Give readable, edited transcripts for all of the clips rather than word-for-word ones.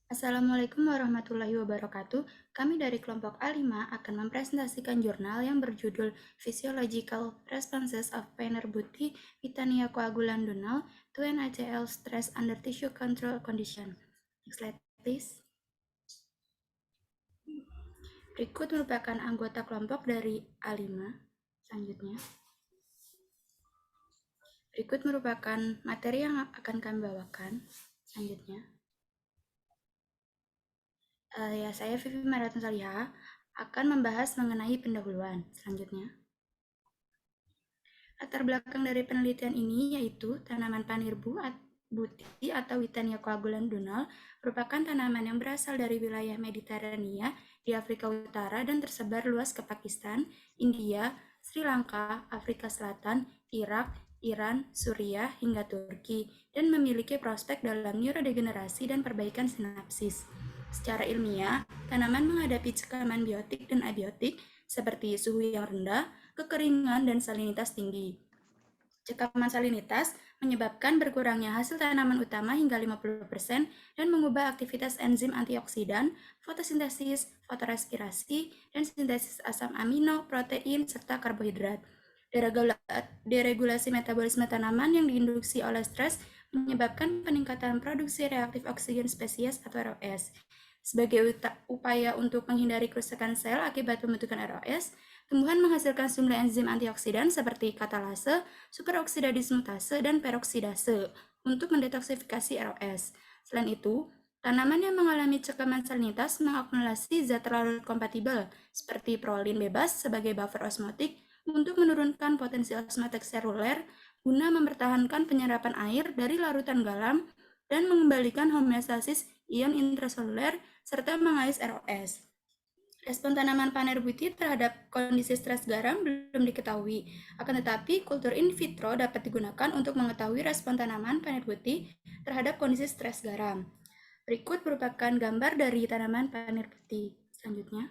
Assalamualaikum warahmatullahi wabarakatuh. Kami dari kelompok A5 akan mempresentasikan jurnal yang berjudul Physiological Responses of Paner-Buty Withania Coagulandonal to NaCl Stress Under Tissue Control Condition. Next slide, please. Berikut merupakan anggota kelompok dari A5. Selanjutnya. Berikut merupakan materi yang akan kami bawakan. Selanjutnya. Saya Vivi Maratun Saliha akan membahas mengenai pendahuluan. Selanjutnya. Latar belakang dari penelitian ini yaitu tanaman Paner-Buty atau Withania coagulandonal merupakan tanaman yang berasal dari wilayah Mediterania di Afrika Utara dan tersebar luas ke Pakistan, India, Sri Lanka, Afrika Selatan, Irak, Iran, Suriah, hingga Turki, dan memiliki prospek dalam neurodegenerasi dan perbaikan sinapsis. Secara ilmiah, tanaman menghadapi cekaman biotik dan abiotik seperti suhu yang rendah, kekeringan, dan salinitas tinggi. Cekaman salinitas menyebabkan berkurangnya hasil tanaman utama hingga 50% dan mengubah aktivitas enzim antioksidan, fotosintesis, fotorespirasi, dan sintesis asam amino, protein, serta karbohidrat. Deregulasi metabolisme tanaman yang diinduksi oleh stres menyebabkan peningkatan produksi reaktif oksigen spesies atau ROS. Sebagai upaya untuk menghindari kerusakan sel akibat pembentukan ROS, tumbuhan menghasilkan sejumlah enzim antioksidan seperti katalase, superoksida dismutase, dan peroksidase untuk mendetoksifikasi ROS. Selain itu, tanaman yang mengalami cekaman salinitas mengakumulasi zat larut kompatibel seperti prolin bebas sebagai buffer osmotik untuk menurunkan potensi osmotik seluler guna mempertahankan penyerapan air dari larutan garam dan mengembalikan homeostasis ion intraseluler serta mengais ROS. Respon tanaman Paner-Buty terhadap kondisi stres garam belum diketahui, akan tetapi kultur in vitro dapat digunakan untuk mengetahui respon tanaman Paner-Buty terhadap kondisi stres garam. Berikut merupakan gambar dari tanaman Paner-Buty. Selanjutnya.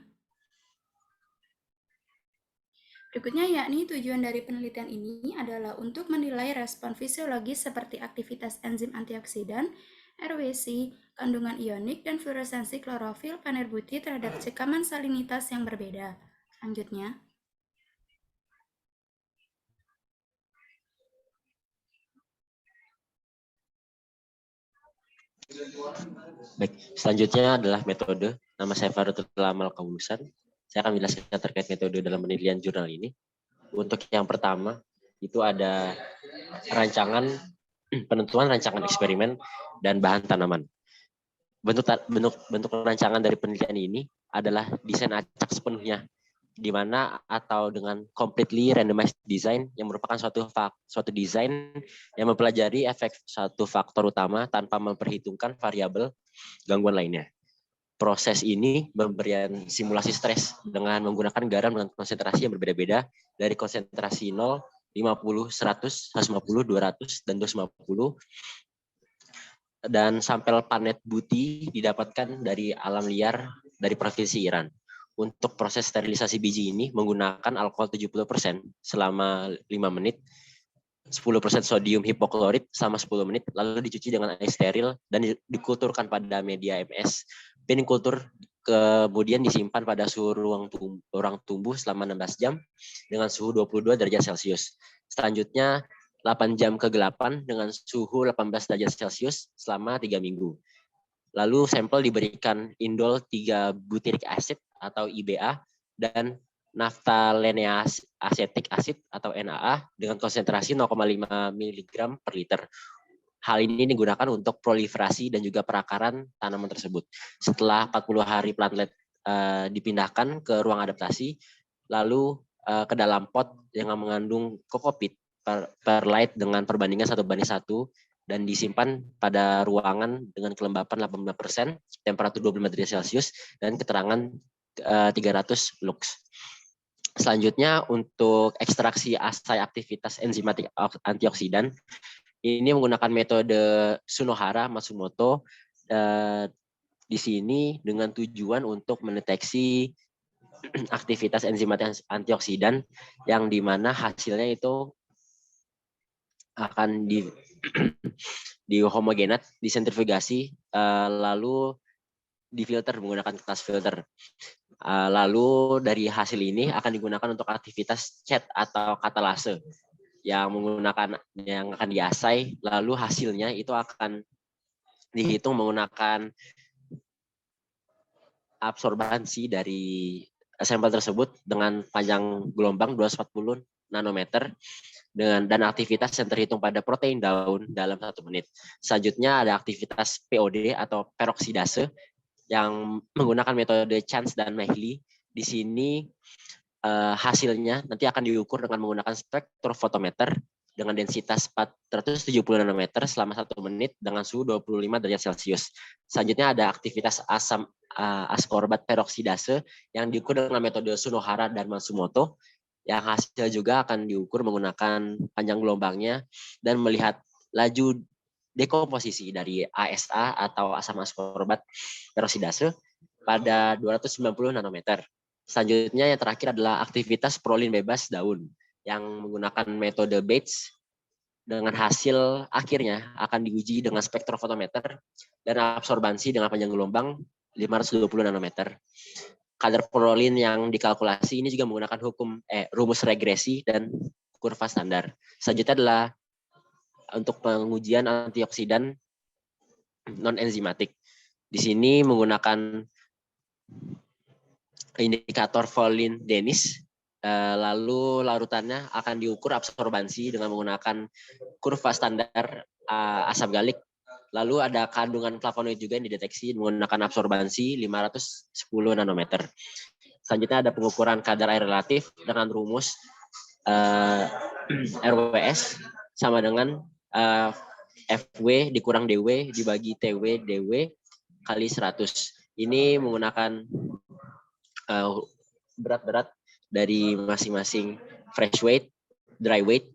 Berikutnya yakni tujuan dari penelitian ini adalah untuk menilai respon fisiologis seperti aktivitas enzim antioksidan, RWC, kandungan ionik, dan fluoresensi klorofil Paner-Buty terhadap cekaman salinitas yang berbeda. Selanjutnya. Baik, selanjutnya adalah metode. Nama saya Farudul Amal Kaulusan. Saya akan menjelaskan terkait metode dalam penelitian jurnal ini. Untuk yang pertama, itu ada penentuan rancangan eksperimen dan bahan tanaman. Bentuk rancangan dari penelitian ini adalah desain acak sepenuhnya, di mana atau dengan completely randomized design yang merupakan suatu desain yang mempelajari efek satu faktor utama tanpa memperhitungkan variabel gangguan lainnya. Proses ini memberikan simulasi stres dengan menggunakan garam dengan konsentrasi yang berbeda-beda dari konsentrasi 0, 50, 100, 150, 200, dan 250. Dan sampel Paner-Buty didapatkan dari alam liar dari provinsi Iran. Untuk proses sterilisasi biji ini menggunakan alkohol 70% selama 5 menit, 10% sodium hipoklorit selama 10 menit, lalu dicuci dengan air steril dan dikulturkan pada media MS. Kultur kemudian disimpan pada suhu ruang tumbuh selama 16 jam dengan suhu 22 derajat Celcius. Selanjutnya 8 jam ke-8 dengan suhu 18 derajat Celcius selama 3 minggu. Lalu sampel diberikan indol 3 butyric acid atau IBA dan naphthaleneas acetic acid atau NAA dengan konsentrasi 0,5 mg per liter. Hal ini digunakan untuk proliferasi dan juga perakaran tanaman tersebut. Setelah 40 hari plantlet dipindahkan ke ruang adaptasi, lalu ke dalam pot yang mengandung kokopit perlite dengan perbandingan 1:1 dan disimpan pada ruangan dengan kelembapan 85%, temperatur 25 derajat Celcius, dan keterangan 300 lux. Selanjutnya untuk ekstraksi asai aktivitas enzimatik antioksidan, ini menggunakan metode Sunohara Matsumoto di sini dengan tujuan untuk mendeteksi aktivitas enzimatik antioksidan yang dimana hasilnya itu akan di homogenat, disentrifugasi, lalu difilter menggunakan kertas filter. Lalu dari hasil ini akan digunakan untuk aktivitas cat atau katalase yang akan diasai, lalu hasilnya itu akan dihitung menggunakan absorbansi dari sampel tersebut dengan panjang gelombang 240 nanometer dan aktivitas yang terhitung pada protein daun dalam 1 menit. Selanjutnya ada aktivitas POD atau peroksidase yang menggunakan metode Chance dan Mehli. Di sini hasilnya nanti akan diukur dengan menggunakan spektrofotometer dengan densitas 470 nanometer selama 1 menit dengan suhu 25 derajat Celcius. Selanjutnya ada aktivitas ascorbat peroksidase yang diukur dengan metode Sunohara dan Matsumoto, yang hasil juga akan diukur menggunakan panjang gelombangnya dan melihat laju dekomposisi dari ASA atau asam ascorbat peroksidase pada 290 nanometer. Selanjutnya yang terakhir adalah aktivitas prolin bebas daun yang menggunakan metode Bates, dengan hasil akhirnya akan diuji dengan spektrofotometer dan absorbansi dengan panjang gelombang 520 nanometer. Kadar prolin yang dikalkulasi ini juga menggunakan rumus regresi dan kurva standar. Selanjutnya adalah untuk pengujian antioksidan non-enzimatik. Di sini menggunakan indikator Volin Dennis, lalu larutannya akan diukur absorbansi dengan menggunakan kurva standar asam galik. Lalu ada kandungan flavonoid juga yang dideteksi menggunakan absorbansi 510 nanometer. Selanjutnya ada pengukuran kadar air relatif dengan rumus RWS sama dengan FW dikurang DW dibagi TW DW kali 100. Ini menggunakan berat-berat dari masing-masing fresh weight, dry weight,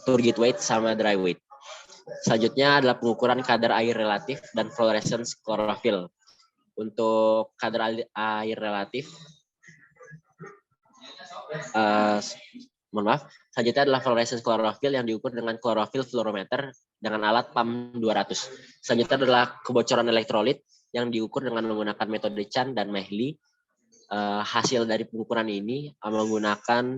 turgid weight, sama dry weight. Selanjutnya adalah pengukuran kadar air relatif dan fluorescence klorofil. Untuk kadar air relatif, selanjutnya adalah fluorescence klorofil yang diukur dengan klorofil fluorometer dengan alat PAM 200. Selanjutnya adalah kebocoran elektrolit yang diukur dengan menggunakan metode Chan dan Mehli. Hasil dari pengukuran ini menggunakan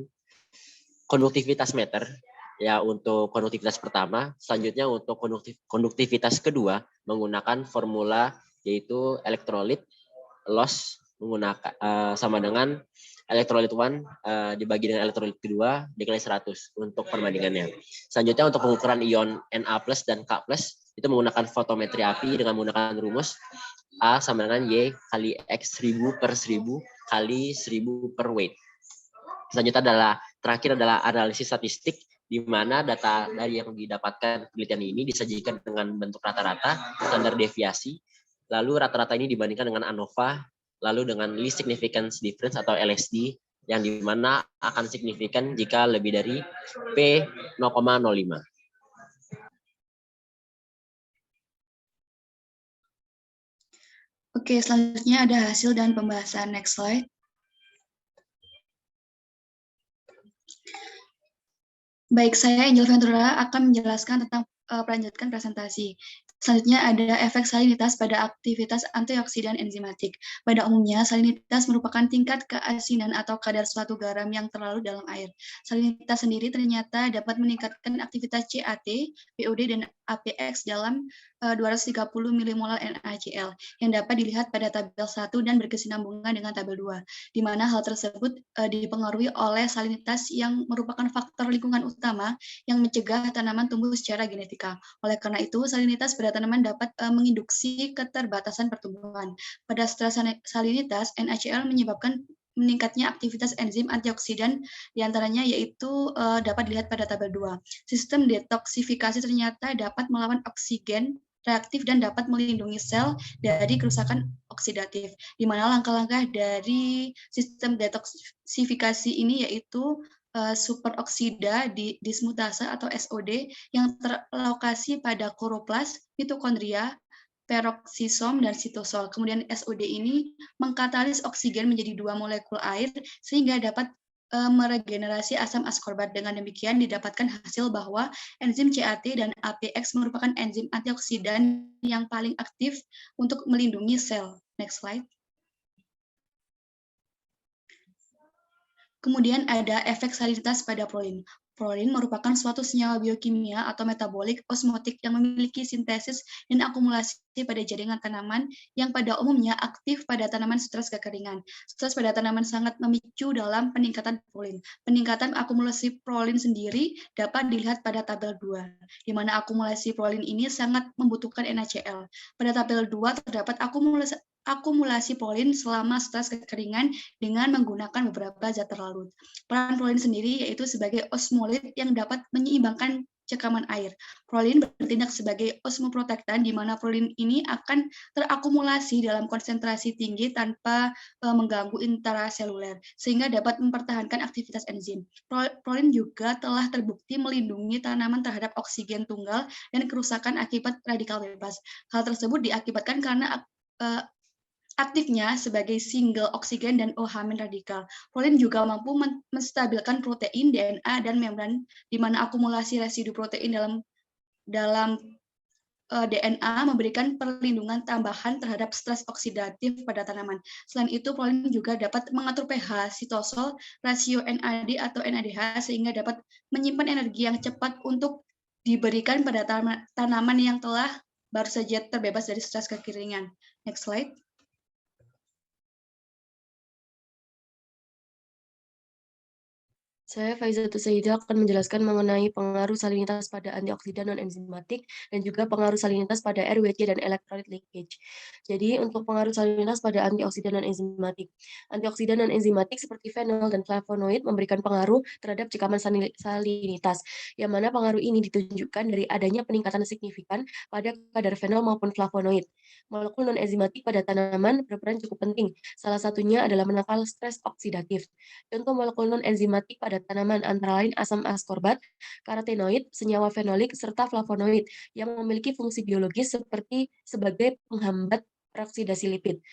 konduktivitas meter ya untuk konduktivitas pertama. Selanjutnya untuk konduktivitas kedua menggunakan formula yaitu elektrolit loss menggunakan sama dengan elektrolit 1 dibagi dengan elektrolit kedua dikali 100 untuk perbandingannya. Selanjutnya untuk pengukuran ion Na+ dan K+ itu menggunakan fotometri api dengan menggunakan rumus A sama dengan Y kali X 1000 per 1000 kali 1000 per weight. Selanjutnya terakhir adalah analisis statistik, di mana data dari yang didapatkan penelitian ini disajikan dengan bentuk rata-rata, standar deviasi, lalu rata-rata ini dibandingkan dengan ANOVA, lalu dengan least significance difference atau LSD, yang di mana akan signifikan jika lebih dari P 0,05. Oke, selanjutnya ada hasil dan pembahasan. Next slide. Baik, saya Angel Ventura akan menjelaskan tentang melanjutkan presentasi. Selanjutnya ada efek salinitas pada aktivitas antioksidan enzimatik. Pada umumnya, salinitas merupakan tingkat keasinan atau kadar suatu garam yang terlalu dalam air. Salinitas sendiri ternyata dapat meningkatkan aktivitas CAT, POD, dan APX dalam 230 milimolar NaCl yang dapat dilihat pada tabel 1 dan berkesinambungan dengan tabel 2, di mana hal tersebut dipengaruhi oleh salinitas yang merupakan faktor lingkungan utama yang mencegah tanaman tumbuh secara genetika. Oleh karena itu, salinitas pada tanaman dapat menginduksi keterbatasan pertumbuhan. Pada setelah salinitas, NaCl menyebabkan meningkatnya aktivitas enzim antioksidan, diantaranya yaitu dapat dilihat pada tabel 2. Sistem detoksifikasi ternyata dapat melawan oksigen reaktif dan dapat melindungi sel dari kerusakan oksidatif, di mana langkah-langkah dari sistem detoksifikasi ini yaitu superoksida dismutase atau SOD yang terlokasi pada kloroplas, mitokondria, peroksisom, dan sitosol. Kemudian SOD ini mengkatalis oksigen menjadi 2 molekul air sehingga dapat meregenerasi asam askorbat. Dengan demikian didapatkan hasil bahwa enzim CAT dan APX merupakan enzim antioksidan yang paling aktif untuk melindungi sel. Next slide. Kemudian ada efek salinitas pada prolin. Prolin merupakan suatu senyawa biokimia atau metabolik osmotik yang memiliki sintesis dan akumulasi pada jaringan tanaman yang pada umumnya aktif pada tanaman stres kekeringan. Stres pada tanaman sangat memicu dalam peningkatan prolin. Peningkatan akumulasi prolin sendiri dapat dilihat pada tabel 2, di mana akumulasi prolin ini sangat membutuhkan NaCl. Pada tabel 2 terdapat akumulasi prolin selama stres kekeringan dengan menggunakan beberapa zat terlarut. Peran prolin sendiri yaitu sebagai osmolit yang dapat menyeimbangkan cekaman air. Prolin bertindak sebagai osmoprotektan, di mana prolin ini akan terakumulasi dalam konsentrasi tinggi tanpa mengganggu intraseluler, sehingga dapat mempertahankan aktivitas enzim. Prolin juga telah terbukti melindungi tanaman terhadap oksigen tunggal dan kerusakan akibat radikal bebas. Hal tersebut diakibatkan karena aktifnya sebagai single oksigen dan OH- radikal. Prolin juga mampu menstabilkan protein, DNA, dan membran, di mana akumulasi residu protein dalam DNA memberikan perlindungan tambahan terhadap stres oksidatif pada tanaman. Selain itu, prolin juga dapat mengatur pH sitosol, rasio NAD atau NADH, sehingga dapat menyimpan energi yang cepat untuk diberikan pada tanaman yang telah baru saja terbebas dari stres kekeringan. Next slide. Saya Faizatul Sayyidah akan menjelaskan mengenai pengaruh salinitas pada antioksidan non-enzimatik dan juga pengaruh salinitas pada RWC dan electrolyte leakage. Jadi untuk pengaruh salinitas pada antioksidan non-enzimatik. Antioksidan non-enzimatik seperti fenol dan flavonoid memberikan pengaruh terhadap cekaman salinitas, yang mana pengaruh ini ditunjukkan dari adanya peningkatan signifikan pada kadar fenol maupun flavonoid. Molekul non-enzimatik pada tanaman berperan cukup penting. Salah satunya adalah menangkal stres oksidatif. Contoh molekul non-enzimatik pada tanaman antara lain asam askorbat, karotenoid, senyawa fenolik, serta flavonoid yang memiliki fungsi biologis sebagai penghambat oksidasi lipid.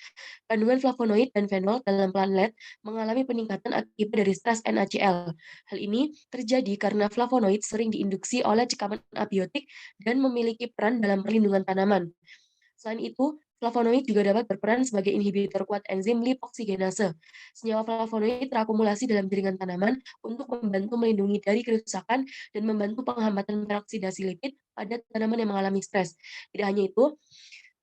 Kandungan flavonoid dan fenol dalam plantlet mengalami peningkatan akibat dari stres NaCl. Hal ini terjadi karena flavonoid sering diinduksi oleh cekaman abiotik dan memiliki peran dalam perlindungan tanaman. Selain itu, flavonoid juga dapat berperan sebagai inhibitor kuat enzim lipoksigenase. Senyawa flavonoid terakumulasi dalam jaringan tanaman untuk membantu melindungi dari kerusakan dan membantu penghambatan peroksidasi lipid pada tanaman yang mengalami stres. Tidak hanya itu,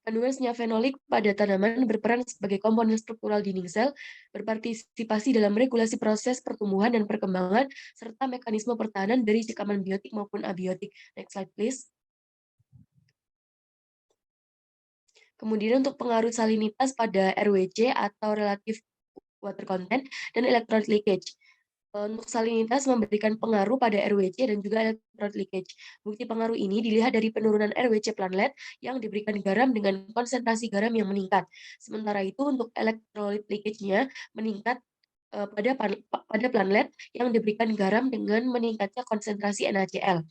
kandungan senyawa fenolik pada tanaman berperan sebagai komponen struktural dinding sel, berpartisipasi dalam regulasi proses pertumbuhan dan perkembangan, serta mekanisme pertahanan dari cekaman biotik maupun abiotik. Next slide, please. Kemudian untuk pengaruh salinitas pada RWC atau relative water content dan electrolyte leakage. Untuk salinitas memberikan pengaruh pada RWC dan juga electrolyte leakage. Bukti pengaruh ini dilihat dari penurunan RWC plantlet yang diberikan garam dengan konsentrasi garam yang meningkat. Sementara itu untuk electrolyte leakage-nya meningkat pada plantlet yang diberikan garam dengan meningkatnya konsentrasi NaCl.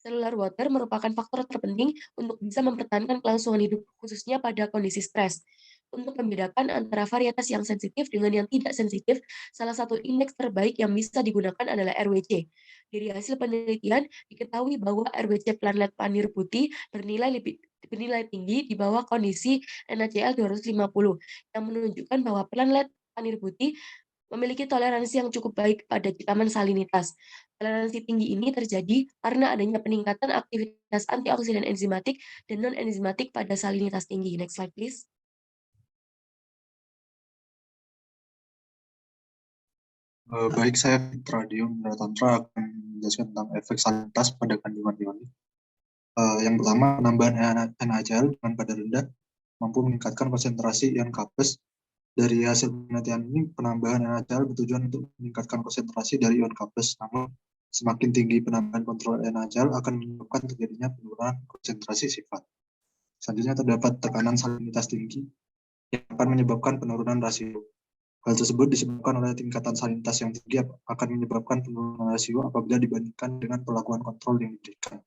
Cellular water merupakan faktor terpenting untuk bisa mempertahankan kelangsungan hidup, khususnya pada kondisi stres. Untuk membedakan antara varietas yang sensitif dengan yang tidak sensitif, salah satu indeks terbaik yang bisa digunakan adalah RWC. Dari hasil penelitian, diketahui bahwa RWC plantlet panir putih bernilai tinggi di bawah kondisi NaCl 250, yang menunjukkan bahwa plantlet panir putih memiliki toleransi yang cukup baik pada cekaman salinitas. Toleransi tinggi ini terjadi karena adanya peningkatan aktivitas antioksidan enzimatik dan non-enzimatik pada salinitas tinggi. Next slide, please. Baik, saya Fitra Dion Tantra akan menjelaskan tentang efek salinitas pada kandungan ionik. Yang pertama, penambahan NaCl dengan kadar rendah mampu meningkatkan konsentrasi ion Kpes. Dari hasil penelitian ini, penambahan NaCl bertujuan untuk meningkatkan konsentrasi dari ion Kpes. Namun, semakin tinggi penambahan kontrol NaCl akan menyebabkan terjadinya penurunan konsentrasi sifat. Selanjutnya terdapat tekanan salinitas tinggi yang akan menyebabkan penurunan rasio. Hal tersebut disebabkan oleh tingkatan salinitas yang tinggi akan menyebabkan penurunan rasio apabila dibandingkan dengan perlakuan kontrol yang diberikan.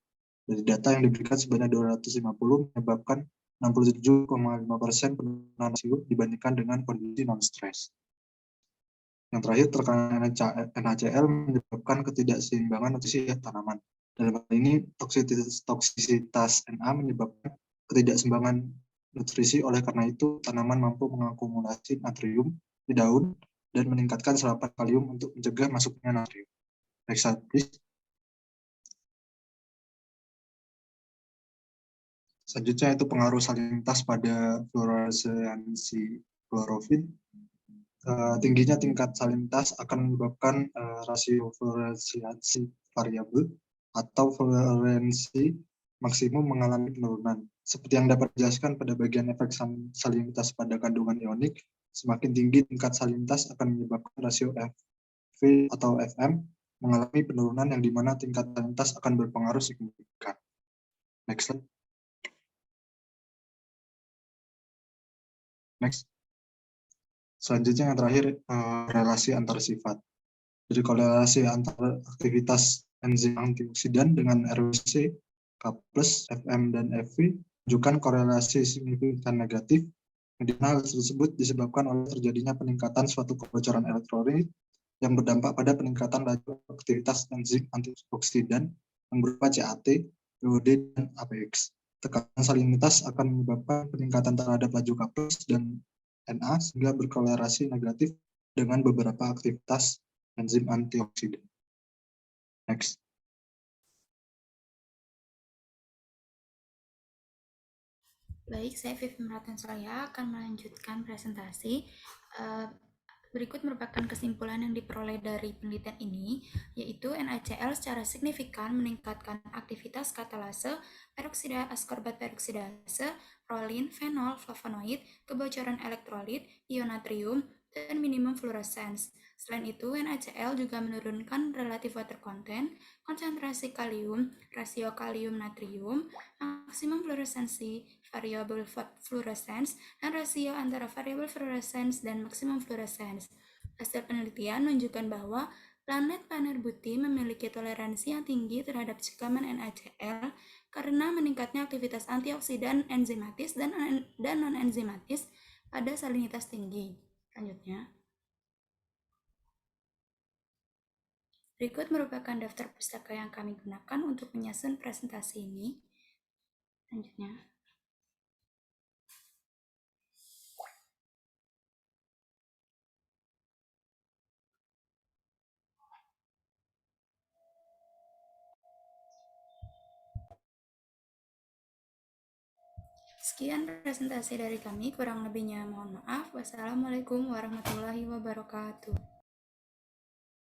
Dari data yang diberikan sebanyak 250 menyebabkan 67,5% penurunan rasio dibandingkan dengan kondisi non-stres. Yang terakhir, tekanan NaCl menyebabkan ketidakseimbangan nutrisi tanaman. Dalam hal ini, toksisitas Na menyebabkan ketidakseimbangan nutrisi, oleh karena itu tanaman mampu mengakumulasi natrium di daun dan meningkatkan serapan kalium untuk mencegah masuknya natrium. Next slide, please. Selanjutnya itu pengaruh salinitas pada fluoresensi klorofil. Tingginya tingkat salinitas akan menyebabkan rasio fluoresesiasi variabel atau fluoresensi maksimum mengalami penurunan. Seperti yang dapat dijelaskan pada bagian efek salinitas pada kandungan ionik, semakin tinggi tingkat salinitas akan menyebabkan rasio F atau Fm mengalami penurunan, yang dimana tingkat salinitas akan berpengaruh signifikan. Next slide. Next. Selanjutnya yang terakhir, relasi antar sifat. Jadi korelasi antara aktivitas enzim antioksidan dengan RWC, K+, Fm, dan Fv menunjukkan korelasi signifikan negatif, yang hal tersebut disebabkan oleh terjadinya peningkatan suatu kebocoran elektrolit yang berdampak pada peningkatan laju aktivitas enzim antioksidan yang berupa CAT, POD, dan APX. Tekanan salinitas akan menyebabkan peningkatan terhadap laju K+ dan Na sehingga berkorelasi negatif dengan beberapa aktivitas enzim antioksidan. Next. Baik, saya Vivi Meratansolya akan melanjutkan presentasi. Berikut merupakan kesimpulan yang diperoleh dari penelitian ini, yaitu NaCl secara signifikan meningkatkan aktivitas katalase, peroksida askorbat peroksidase, prolin, fenol, flavonoid, kebocoran elektrolit, ion natrium, dan minimum fluorescence. Selain itu, NaCl juga menurunkan relative water content, konsentrasi kalium, rasio kalium natrium, maksimum fluoresensi, variable fluorescence, dan rasio antara variable fluorescence dan maksimum fluorescence. Hasil penelitian menunjukkan bahwa planet Panerbuti memiliki toleransi yang tinggi terhadap cekaman NaCl karena meningkatnya aktivitas antioksidan enzimatis dan non-enzimatis pada salinitas tinggi. Selanjutnya, berikut merupakan daftar pustaka yang kami gunakan untuk menyusun presentasi ini. Selanjutnya, sekian presentasi dari kami, kurang lebihnya mohon maaf. Wassalamualaikum warahmatullahi wabarakatuh.